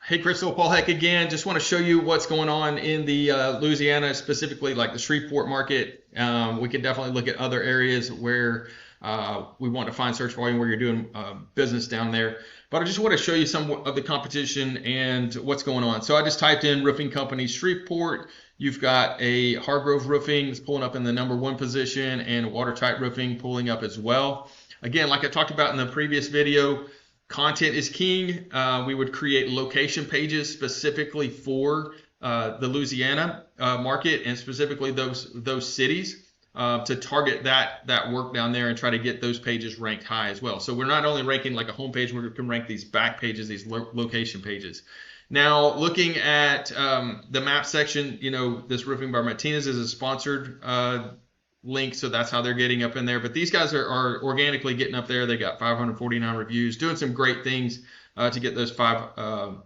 Hey Crystal, Paul Heck again. Just want to show you what's going on in the Louisiana, specifically like the Shreveport market. We could definitely look at other areas where we want to find search volume where you're doing business down there. But I just want to show you some of the competition and what's going on. So I just typed in roofing company Shreveport. You've got a Hargrove Roofing that's pulling up in the #1 position, and Watertight Roofing pulling up as well. Again, like I talked about in the previous video, content is king. We would create location pages specifically for the Louisiana market, and specifically those cities to target that work down there and try to get those pages ranked high as well. So we're not only ranking like a home page, we can rank these back pages, these location pages. Now, looking at the map section, this Roofing by Martinez is a sponsored link, so that's how they're getting up in there. But these guys are organically getting up there. They got 549 reviews, doing some great things to get those 5.0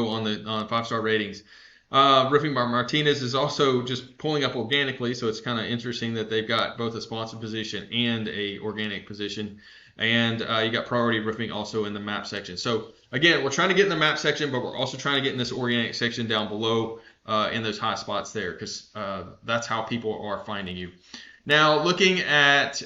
on the 5-star ratings. Roofing by Martinez is also just pulling up organically, so it's kind of interesting that they've got both a sponsored position and a organic position. And you got Priority Roofing also in the map section. So again, we're trying to get in the map section, but we're also trying to get in this organic section down below in those high spots there, because that's how people are finding you. Now, looking at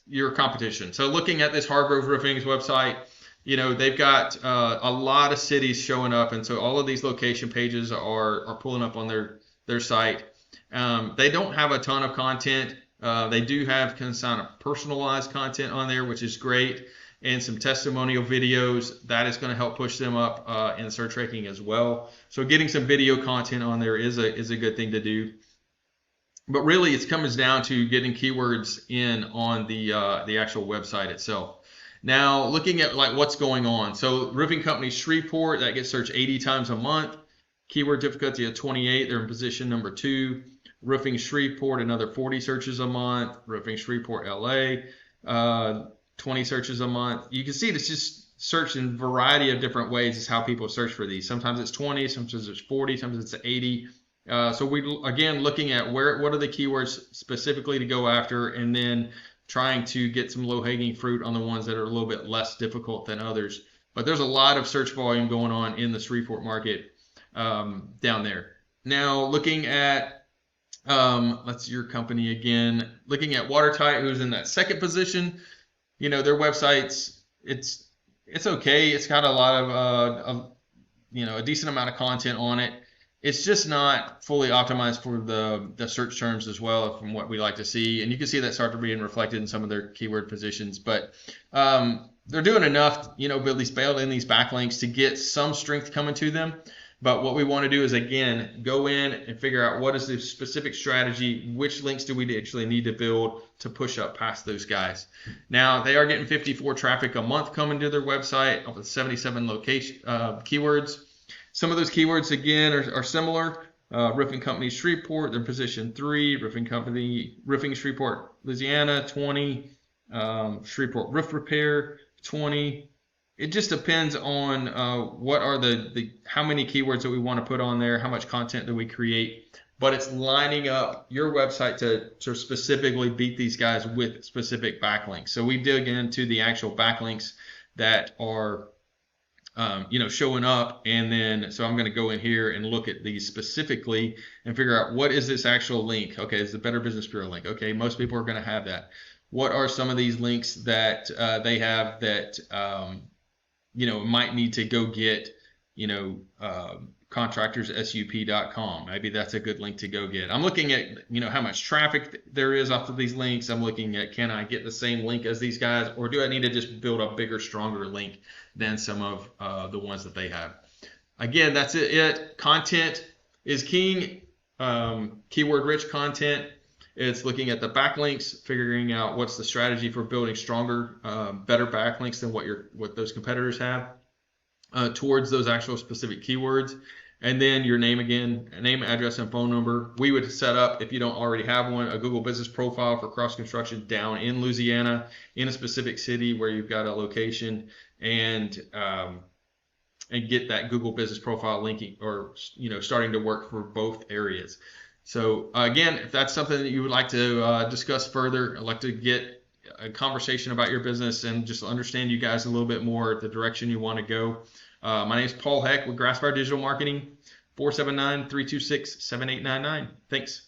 your competition. So looking at this Hargrove Roofing's website, they've got a lot of cities showing up, and so all of these location pages are pulling up on their site. They don't have a ton of content. They do have kind of personalized content on there, which is great, and some testimonial videos. That is going to help push them up in search ranking as well. So getting some video content on there is a good thing to do. But really, it comes down to getting keywords in on the actual website itself. Now, looking at like what's going on. So roofing company Shreveport, that gets searched 80 times a month. Keyword difficulty of 28. They're in position #2. Roofing Shreveport, another 40 searches a month. Roofing Shreveport, LA, 20 searches a month. You can see it's just searched in a variety of different ways is how people search for these. Sometimes it's 20, sometimes it's 40, sometimes it's 80. So we, again, looking at what are the keywords specifically to go after, and then trying to get some low-hanging fruit on the ones that are a little bit less difficult than others. But there's a lot of search volume going on in the Shreveport market down there. Now, looking at let's see your company again. Looking at Watertight, who's in that second position. Their website's it's okay. It's got a lot of a decent amount of content on it. It's just not fully optimized for the search terms as well, from what we like to see. And you can see that start to being reflected in some of their keyword positions. But they're doing enough, at least build in these backlinks to get some strength coming to them. But what we want to do is, again, go in and figure out what is the specific strategy, which links do we actually need to build to push up past those guys. Now, they are getting 54 traffic a month coming to their website with 77 location keywords. Some of those keywords, again, are similar. Roofing company Shreveport, they're position 3. Roofing Shreveport, Louisiana, 20. Shreveport roof repair, 20. It just depends on what are how many keywords that we want to put on there, how much content do we create. But it's lining up your website to specifically beat these guys with specific backlinks. So we dig into the actual backlinks that are showing up, and then so I'm going to go in here and look at these specifically and figure out what is this actual link. Okay, it's the Better Business Bureau link. Okay, most people are going to have that. What are some of these links that they have that might need to go get, contractorsup.com. Maybe that's a good link to go get. I'm looking at, how much traffic there is off of these links. I'm looking at, can I get the same link as these guys, or do I need to just build a bigger, stronger link than some of the ones that they have? Again, that's it. Content is king. Keyword-rich content. It's looking at the backlinks, figuring out what's the strategy for building stronger, better backlinks than what those competitors have towards those actual specific keywords. And then your name again, name, address, and phone number. We would set up, if you don't already have one, a Google Business profile for cross construction down in Louisiana in a specific city where you've got a location, and get that Google Business profile linking, or starting to work for both areas. So again, if that's something that you would like to discuss further, I'd like to get a conversation about your business and just understand you guys a little bit more, the direction you want to go. My name is Paul Heck with Grassfire Digital Marketing, 479-326-7899. Thanks.